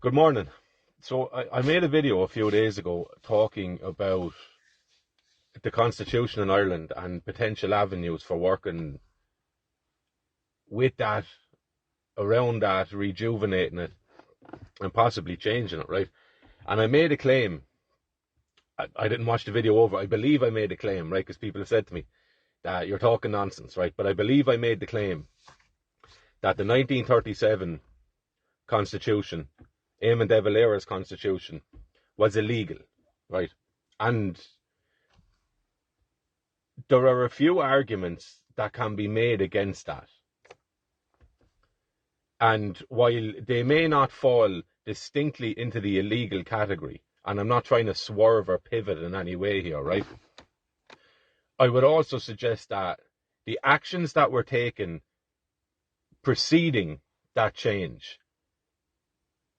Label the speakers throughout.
Speaker 1: Good morning. So I made a video a few days ago talking about the Constitution in Ireland and potential avenues for working with that, around that, rejuvenating it and possibly changing it, right? And I made a claim. I didn't watch the video over. I believe I made a claim, right? Because people have said to me that you're talking nonsense, right? But I believe I made the claim that the 1937 Constitution, Eamon de Valera's Constitution, was illegal, right? And there are a few arguments that can be made against that. And while they may not fall distinctly into the illegal category, and I'm not trying to swerve or pivot in any way here, right? I would also suggest that the actions that were taken preceding that change,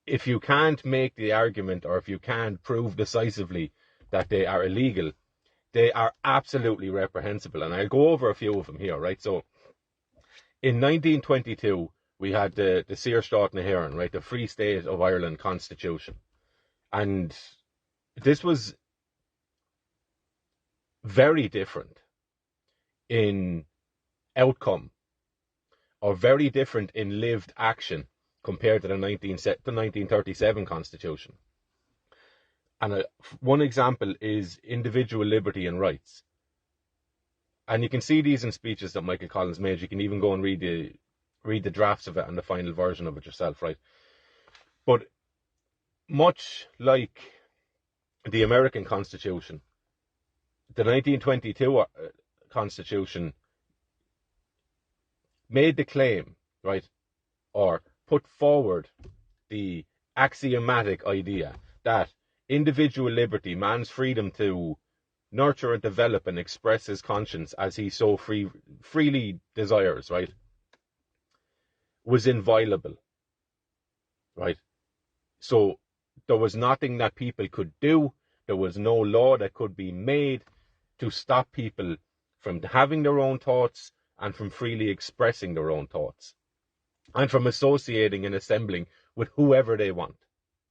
Speaker 1: if you can't make the argument or if you can't prove decisively that they are illegal, they are absolutely reprehensible. And I'll go over a few of them here, right? So in 1922, we had the Saoirse na hÉireann, right? The Free State of Ireland Constitution. And this was very different in outcome, or very different in lived action compared to the 1937 Constitution. And one example is individual liberty and rights. And you can see these in speeches that Michael Collins made. You can even go and read the drafts of it and the final version of it yourself, right? But much like the American Constitution, the 1922 Constitution made the claim, right, or put forward the axiomatic idea that individual liberty, man's freedom to nurture and develop and express his conscience as he so freely desires, right, was inviolable, right? So there was nothing that people could do. There was no law that could be made to stop people from having their own thoughts and from freely expressing their own thoughts and from associating and assembling with whoever they want,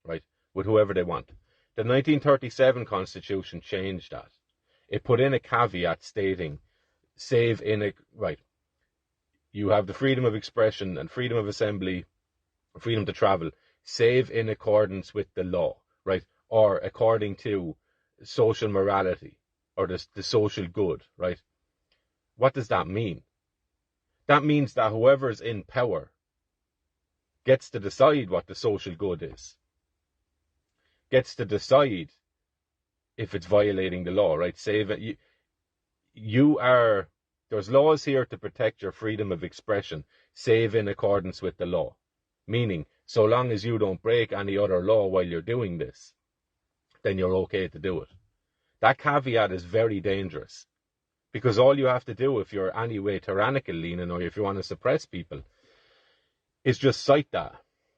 Speaker 1: right? With whoever they want. The 1937 Constitution changed that. It put in a caveat stating, right, you have the freedom of expression and freedom of assembly, freedom to travel, save in accordance with the law, right? Or according to social morality or the social good, right? What does that mean? That means that whoever's in power gets to decide what the social good is, gets to decide if it's violating the law, right? Save it. There's laws here to protect your freedom of expression, save in accordance with the law. Meaning, so long as you don't break any other law while you're doing this, then you're okay to do it. That caveat is very dangerous, because all you have to do if you're anyway tyrannical leaning or if you want to suppress people is just cite that.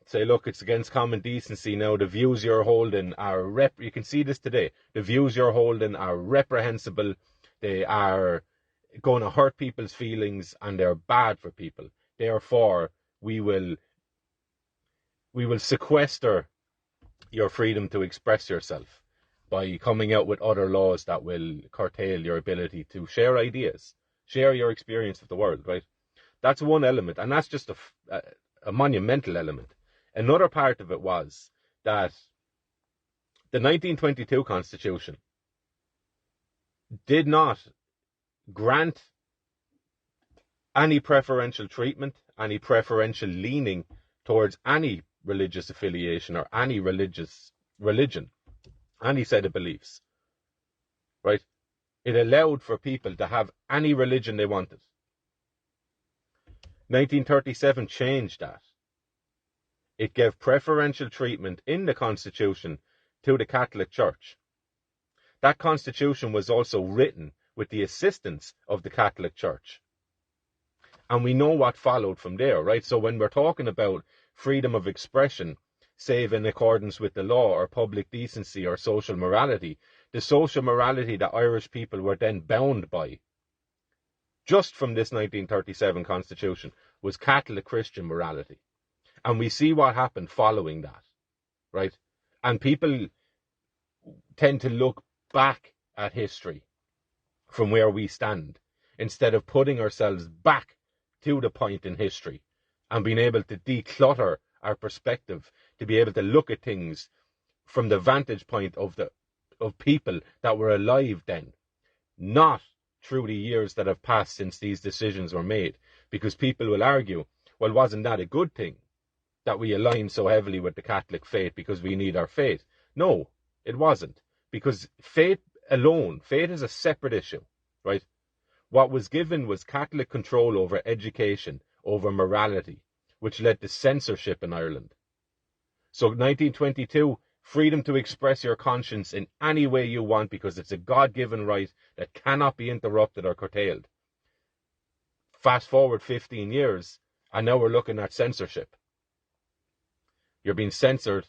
Speaker 1: Say, look, it's against common decency now. The views you're holding are you can see this today. The views you're holding are reprehensible. They are going to hurt people's feelings and they're bad for people. Therefore, we will sequester your freedom to express yourself by coming out with other laws that will curtail your ability to share ideas, share your experience of the world, right? That's one element, and that's just a monumental element. Another part of it was that the 1922 Constitution did not grant any preferential treatment, any preferential leaning towards any religious affiliation or any religion, any set of beliefs, right? It allowed for people to have any religion they wanted. 1937 changed that. It gave preferential treatment in the Constitution to the Catholic Church. That Constitution was also written with the assistance of the Catholic Church. And we know what followed from there, right? So when we're talking about freedom of expression, save in accordance with the law, or public decency or social morality, the social morality that Irish people were then bound by, just from this 1937 Constitution, was Catholic Christian morality. And we see what happened following that. right? And people tend to look back at history from where we stand instead of putting ourselves back to the point in history and being able to declutter our perspective, to be able to look at things from the vantage point of people that were alive then, not through the years that have passed since these decisions were made. Because people will argue, well, wasn't that a good thing that we aligned so heavily with the Catholic faith because we need our faith? No, it wasn't. Because faith is a separate issue, right? What was given was Catholic control over education, over morality, which led to censorship in Ireland. So 1922, freedom to express your conscience in any way you want because it's a God-given right that cannot be interrupted or curtailed. Fast forward 15 years, and now we're looking at censorship. You're being censored.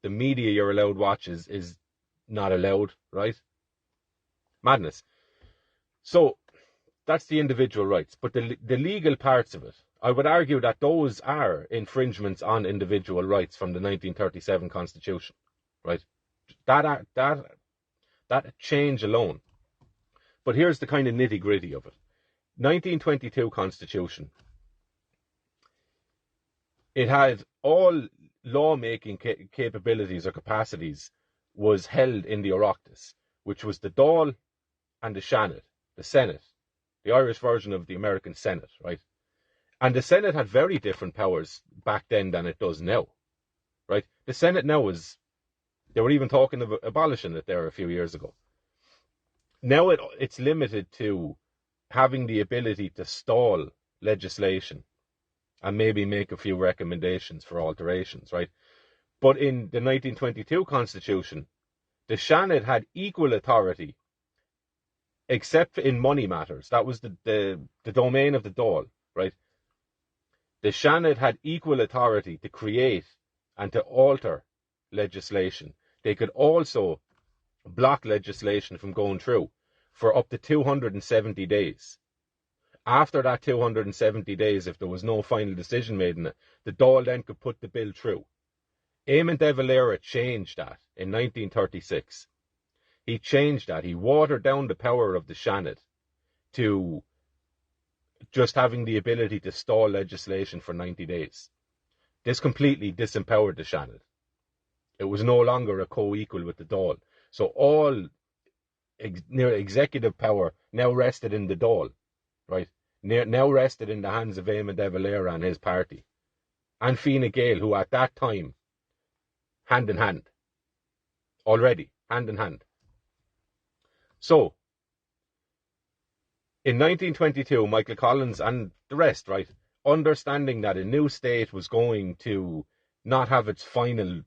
Speaker 1: The media you're allowed to watch is not allowed, right? Madness. So that's the individual rights. But the legal parts of it, I would argue that those are infringements on individual rights from the 1937 Constitution, right? That change alone. But here's the kind of nitty-gritty of it. 1922 Constitution. It had all lawmaking capabilities or capacities was held in the Oireachtas, which was the Dáil and the Seanad, the Senate, the Irish version of the American Senate, right? And the Senate had very different powers back then than it does now, right? The Senate now they were even talking of abolishing it there a few years ago. Now it's limited to having the ability to stall legislation and maybe make a few recommendations for alterations, right? But in the 1922 Constitution, the Seanad had equal authority, except in money matters. That was the domain of the Dáil, right? The Seanad had equal authority to create and to alter legislation. They could also block legislation from going through for up to 270 days. After that 270 days, if there was no final decision made in it, the Dáil then could put the bill through. Eamon de Valera changed that in 1936. He changed that. He watered down the power of the Seanad to just having the ability to stall legislation for 90 days. This completely disempowered the Seanad. It was no longer a co-equal with the Dáil. So all executive power now rested in the Dáil, right? Now rested in the hands of Eamon de Valera and his party. And Fine Gael, who at that time, hand in hand. Already, hand in hand. So, in 1922, Michael Collins and the rest, right, understanding that a new state was going to not have its final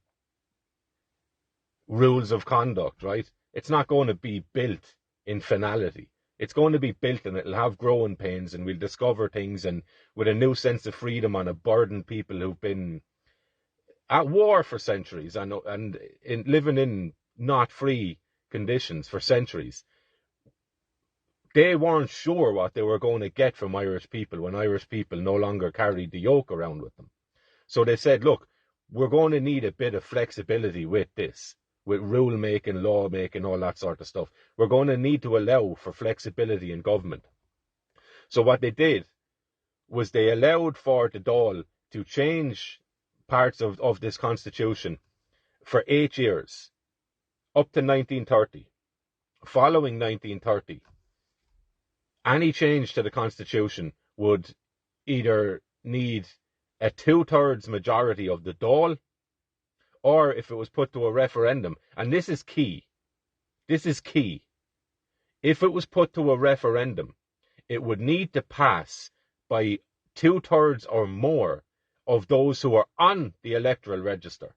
Speaker 1: rules of conduct, right? It's not going to be built in finality. It's going to be built and it'll have growing pains and we'll discover things and with a new sense of freedom on a burdened people who've been at war for centuries and living in not free conditions for centuries. They weren't sure what they were going to get from Irish people when Irish people no longer carried the yoke around with them. So they said, look, we're going to need a bit of flexibility with this, with rule making, law making, all that sort of stuff. We're going to need to allow for flexibility in government. So what they did was they allowed for the Dáil to change parts of this constitution for 8 years, up to 1930. Following 1930, any change to the constitution would either need a 2/3 majority of the Dáil, or if it was put to a referendum, and this is key, if it was put to a referendum, it would need to pass by 2/3 or more of those who are on the electoral register.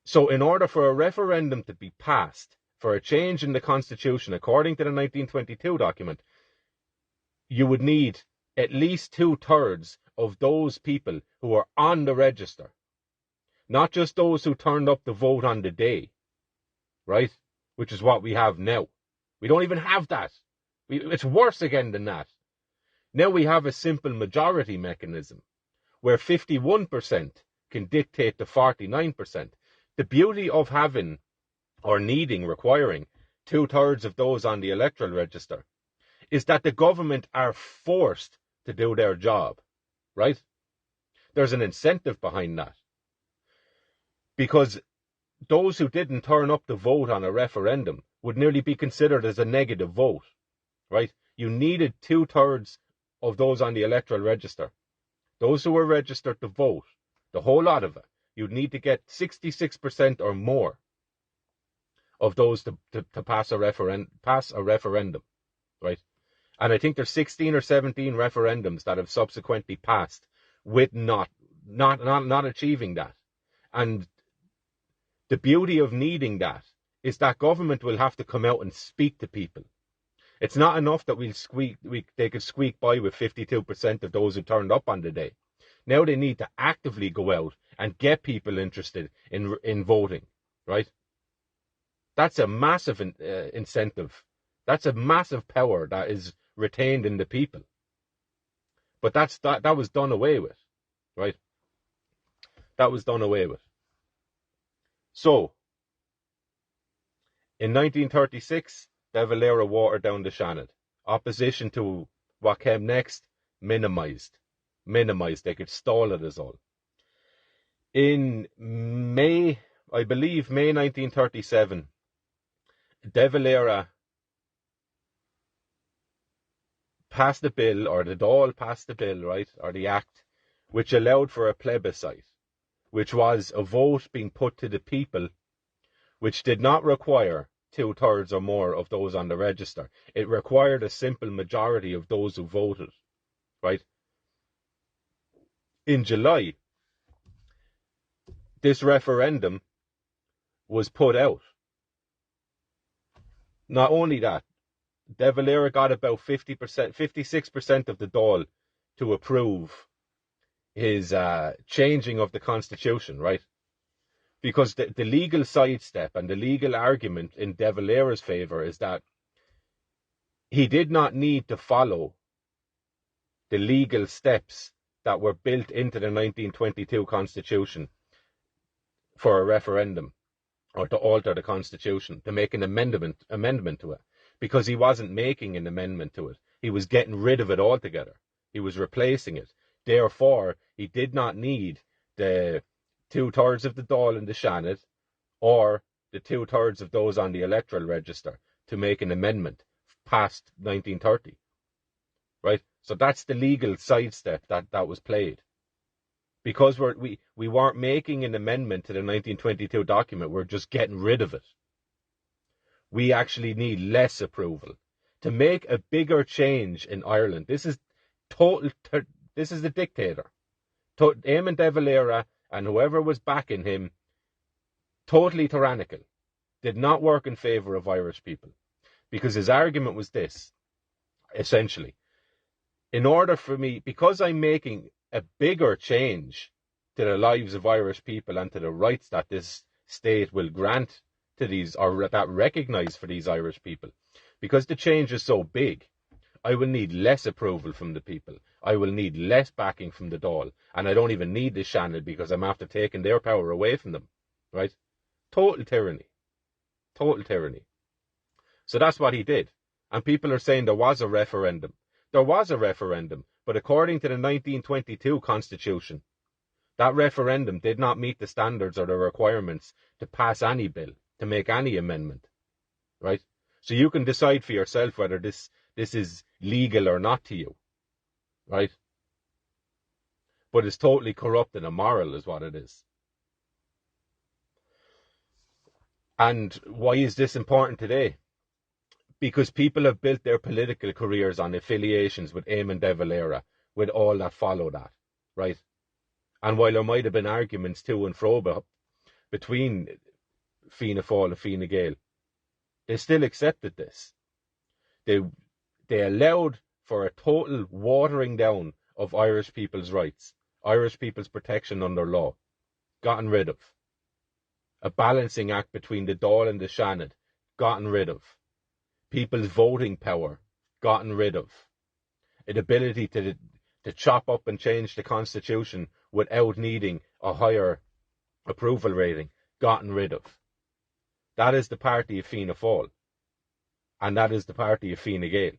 Speaker 1: So in order for a referendum to be passed for a change in the constitution, according to the 1922 document, you would need at least 2/3 of those people who are on the register. Not just those who turned up to vote on the day, right? Which is what we have now. We don't even have that. It's worse again than that. Now we have a simple majority mechanism where 51% can dictate to 49%. The beauty of having or requiring 2/3 of those on the electoral register is that the government are forced to do their job, right? There's an incentive behind that. Because those who didn't turn up to vote on a referendum would nearly be considered as a negative vote, right? You needed 2/3 of those on the electoral register. Those who were registered to vote, the whole lot of it, you'd need to get 66% or more of those to pass a referendum, right? And I think there's 16 or 17 referendums that have subsequently passed with not achieving that. And the beauty of needing that is that government will have to come out and speak to people. It's not enough that they could squeak by with 52% of those who turned up on the day. Now they need to actively go out and get people interested in voting, right? That's a massive incentive. That's a massive power that is retained in the people. But that was done away with, right? That was done away with. So, in 1936, De Valera watered down the Shannon. Opposition to what came next minimized. They could stall it as all. In May 1937, De Valera passed the bill, or the Dáil passed the bill, right, or the act, which allowed for a plebiscite, which was a vote being put to the people, which did not require 2/3 or more of those on the register. It required a simple majority of those who voted, right? In July, this referendum was put out. Not only that, De Valera got about 56% of the Dáil to approve his changing of the constitution, right? Because the legal sidestep and the legal argument in De Valera's favour is that he did not need to follow the legal steps that were built into the 1922 constitution for a referendum, or to alter the constitution, to make an amendment to it, because he wasn't making an amendment to it. He was getting rid of it altogether. He was replacing it. Therefore, he did not need the 2/3 of the Dáil in the Shannon or the 2/3 of those on the electoral register to make an amendment past 1930. Right? So that's the legal sidestep that was played. Because we weren't making an amendment to the 1922 document, we're just getting rid of it. We actually need less approval. To make a bigger change in Ireland, this is the dictator. Eamon de Valera and whoever was backing him, totally tyrannical, did not work in favour of Irish people. Because his argument was this, essentially. In order for me, because I'm making a bigger change to the lives of Irish people and to the rights that this state will grant to these, or that recognise for these Irish people, because the change is so big, I will need less approval from the people. I will need less backing from the Dáil, and I don't even need the Shannon because I'm after taking their power away from them, right? Total tyranny. So that's what he did. And people are saying there was a referendum. There was a referendum, but according to the 1922 Constitution, that referendum did not meet the standards or the requirements to pass any bill, to make any amendment, right? So you can decide for yourself whether this is legal or not to you, right? But it's totally corrupt and immoral is what it is. And why is this important today? Because people have built their political careers on affiliations with Eamon de Valera, with all that follow that, right? And while there might have been arguments to and fro between Fianna Fáil and Fine Gael, they still accepted this. They allowed for a total watering down of Irish people's rights, Irish people's protection under law, gotten rid of. A balancing act between the Dáil and the Shannon, gotten rid of. People's voting power, gotten rid of. An ability to chop up and change the constitution without needing a higher approval rating gotten rid of. That is the party of Fianna Fáil. And that is the party of Fine Gael.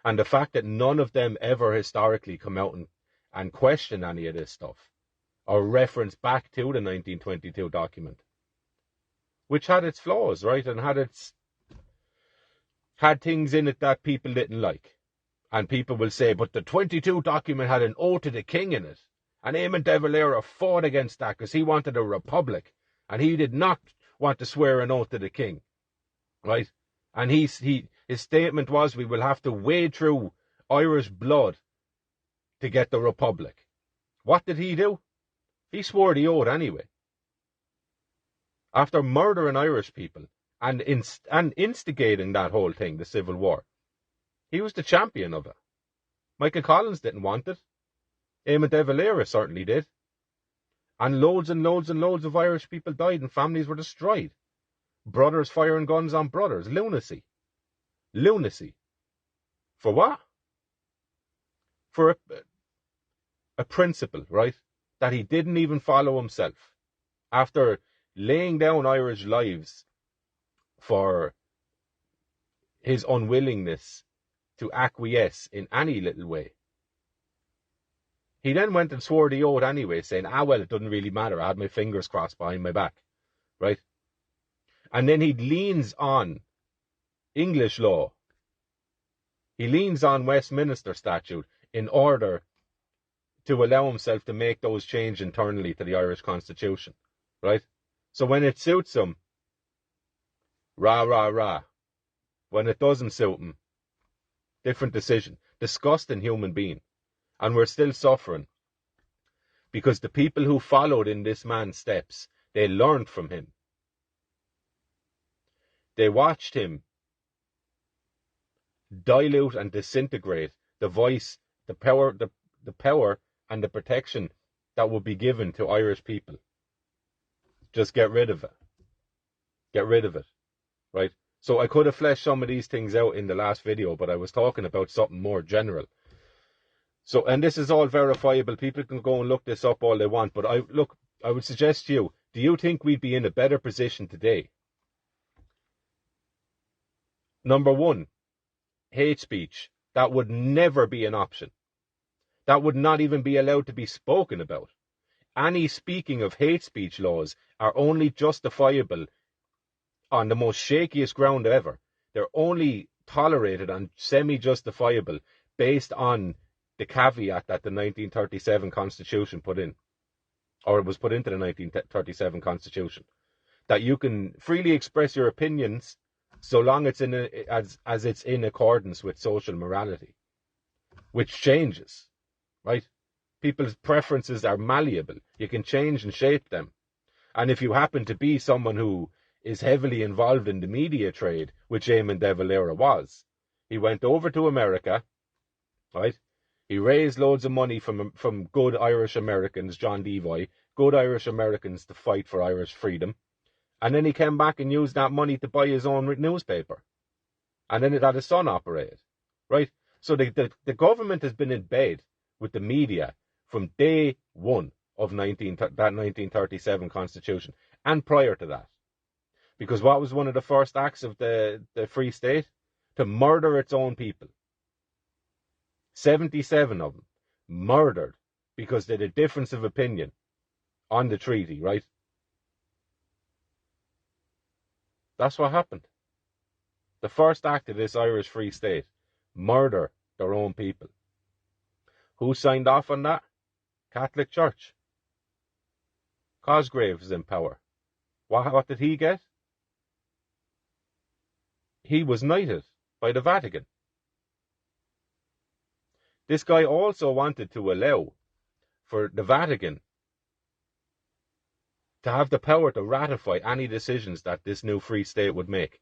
Speaker 1: And the fact that none of them ever historically come out and question any of this stuff, or reference back to the 1922 document, which had its flaws, right, and had things in it that people didn't like. And people will say, but the 22 document had an oath to the king in it. And Eamon de Valera fought against that because he wanted a republic. And he did not want to swear an oath to the king. Right? And his statement was, we will have to wade through Irish blood to get the republic. What did he do? He swore the oath anyway. After murdering Irish people and instigating that whole thing, the Civil War. He was the champion of it. Michael Collins didn't want it. Eamon de Valera certainly did. And loads and loads and loads of Irish people died and families were destroyed. Brothers firing guns on brothers. Lunacy. Lunacy. For what? For a principle, right? That he didn't even follow himself. After laying down Irish lives for his unwillingness to acquiesce in any little way. He then went and swore the oath anyway, saying, well, it doesn't really matter. I had my fingers crossed behind my back. Right? And then he leans on English law. He leans on Westminster statute in order to allow himself to make those changes internally to the Irish Constitution. Right? So when it suits him, rah, rah, rah. When it doesn't suit him, different decision. Disgusting human being. And we're still suffering. Because the people who followed in this man's steps, they learned from him. They watched him dilute and disintegrate the voice, the power and the protection that would be given to Irish people. Just get rid of it. Get rid of it. Right? So I could have fleshed some of these things out in the last video, but I was talking about something more general. So, and this is all verifiable. People can go and look this up all they want. But I would suggest to you, do you think we'd be in a better position today? Number one, hate speech. That would never be an option. That would not even be allowed to be spoken about. Any speaking of hate speech laws are only justifiable on the most shakiest ground ever. They're only tolerated and semi-justifiable based on the caveat that the 1937 Constitution put in, or it was put into the 1937 Constitution, that you can freely express your opinions so long it's as it's in accordance with social morality, which changes, right? People's preferences are malleable. You can change and shape them. And if you happen to be someone who is heavily involved in the media trade, which Eamon de Valera was, he went over to America, right? He raised loads of money from good Irish Americans, John Devoy, good Irish Americans to fight for Irish freedom. And then he came back and used that money to buy his own newspaper. And then it had his son operate, right? So the government has been in bed with the media from day one of that 1937 Constitution and prior to that. Because what was one of the first acts of the Free State? To murder its own people. 77 of them murdered because they had a difference of opinion on the treaty, right? That's what happened. The first act of this Irish Free State, murder their own people. Who signed off on that? Catholic Church. Cosgrave is in power. What did he get? He was knighted by the Vatican. This guy also wanted to allow for the Vatican to have the power to ratify any decisions that this new Free State would make,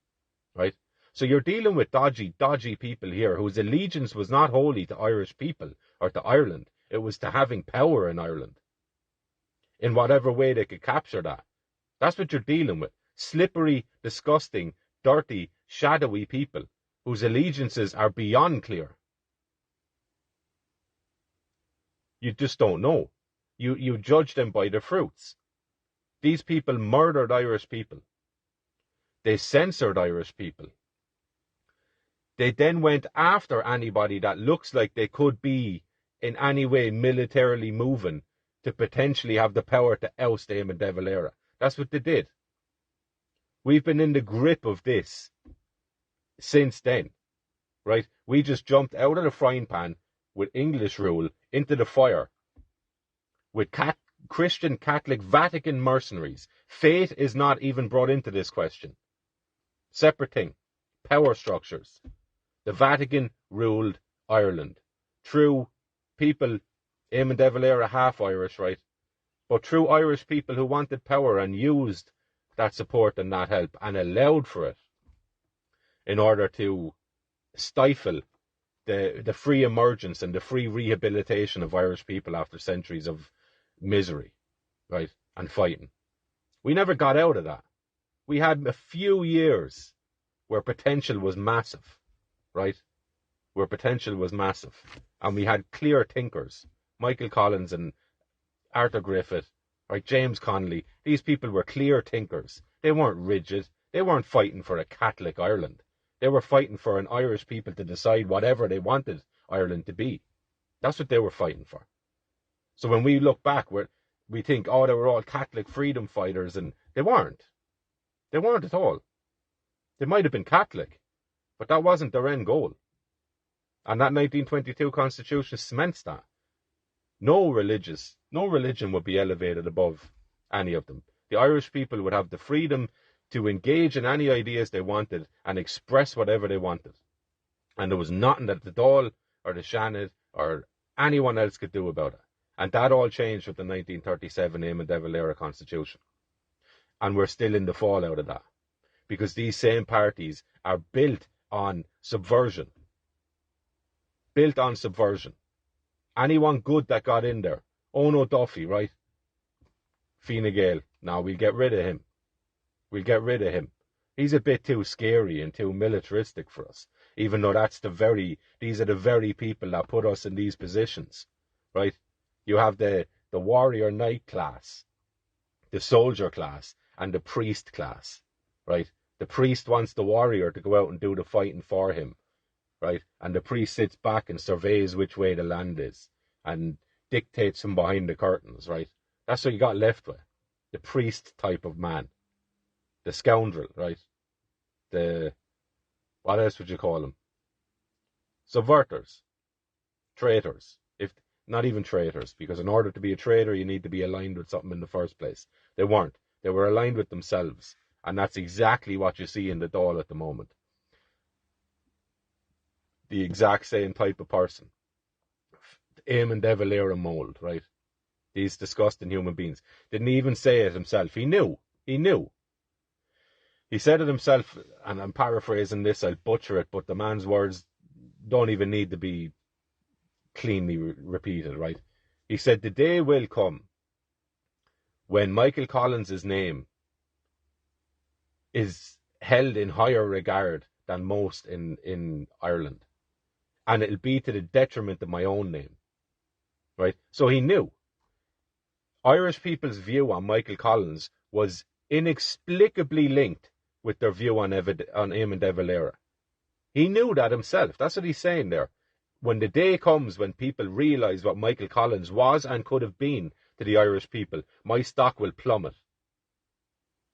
Speaker 1: right? So you're dealing with dodgy people here whose allegiance was not wholly to Irish people or to Ireland. It was to having power in Ireland in whatever way they could capture that. That's what you're dealing with. Slippery, disgusting, dirty, shadowy people whose allegiances are beyond clear. You just don't know. You judge them by their fruits. These people murdered Irish people. They censored Irish people. They then went after anybody that looks like they could be in any way militarily moving to potentially have the power to oust Eamon de Valera. That's what they did. We've been in the grip of this since then, right? We just jumped out of the frying pan with English rule into the fire with Christian Catholic Vatican mercenaries. Faith is not even brought into this question. Separate thing. Power structures. The Vatican ruled Ireland. True people, Eamon de Valera half Irish, right? But true Irish people who wanted power and used that support and that help and allowed for it in order to stifle the free emergence and the free rehabilitation of Irish people after centuries of misery, right, and fighting. We never got out of that. We had a few years where potential was massive, right, where potential was massive, and we had clear thinkers, Michael Collins and Arthur Griffith, right, James Connolly. These people were clear thinkers. They weren't rigid. They weren't fighting for a Catholic Ireland. They were fighting for an Irish people to decide whatever they wanted Ireland to be. That's what they were fighting for. So when we look back, we think, oh, they were all Catholic freedom fighters, and they weren't. They weren't at all. They might have been Catholic, but that wasn't their end goal. And that 1922 Constitution cements that. No religion would be elevated above any of them. The Irish people would have the freedom to engage in any ideas they wanted and express whatever they wanted. And there was nothing that the Dáil or the Seanad or anyone else could do about it. And that all changed with the 1937 Eamon de Valera Constitution. And we're still in the fallout of that. Because these same parties are built on subversion. Built on subversion. Anyone good that got in there. Owen O'Duffy, right? Fine Gael. Now we'll get rid of him. We'll get rid of him. He's a bit too scary and too militaristic for us. Even though these are the very people that put us in these positions, right? You have the warrior knight class, the soldier class, and the priest class, right? The priest wants the warrior to go out and do the fighting for him, right? And the priest sits back and surveys which way the land is and dictates from behind the curtains, right? That's what you got left with. The priest type of man. The scoundrel, right? What else would you call them? Subverters. Traitors. If not even traitors, because in order to be a traitor, you need to be aligned with something in the first place. They weren't. They were aligned with themselves. And that's exactly what you see in the Dáil at the moment. The exact same type of person. Eamon de Valera mold, right? These disgusting human beings. Didn't even say it himself. He knew. He said it himself, and I'm paraphrasing this, I'll butcher it, but the man's words don't even need to be cleanly repeated, right? He said, the day will come when Michael Collins' name is held in higher regard than most in Ireland. And it'll be to the detriment of my own name, right? So he knew. Irish people's view on Michael Collins was inexplicably linked with their view on Eamon de Valera. He knew that himself. That's what he's saying there. When the day comes when people realise what Michael Collins was and could have been to the Irish people, my stock will plummet.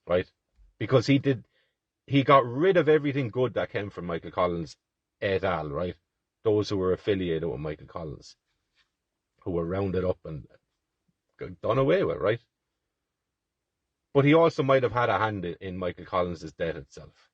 Speaker 1: Right? Because he got rid of everything good that came from Michael Collins et al., right? Those who were affiliated with Michael Collins, who were rounded up and done away with, right? But he also might have had a hand in Michael Collins' death itself.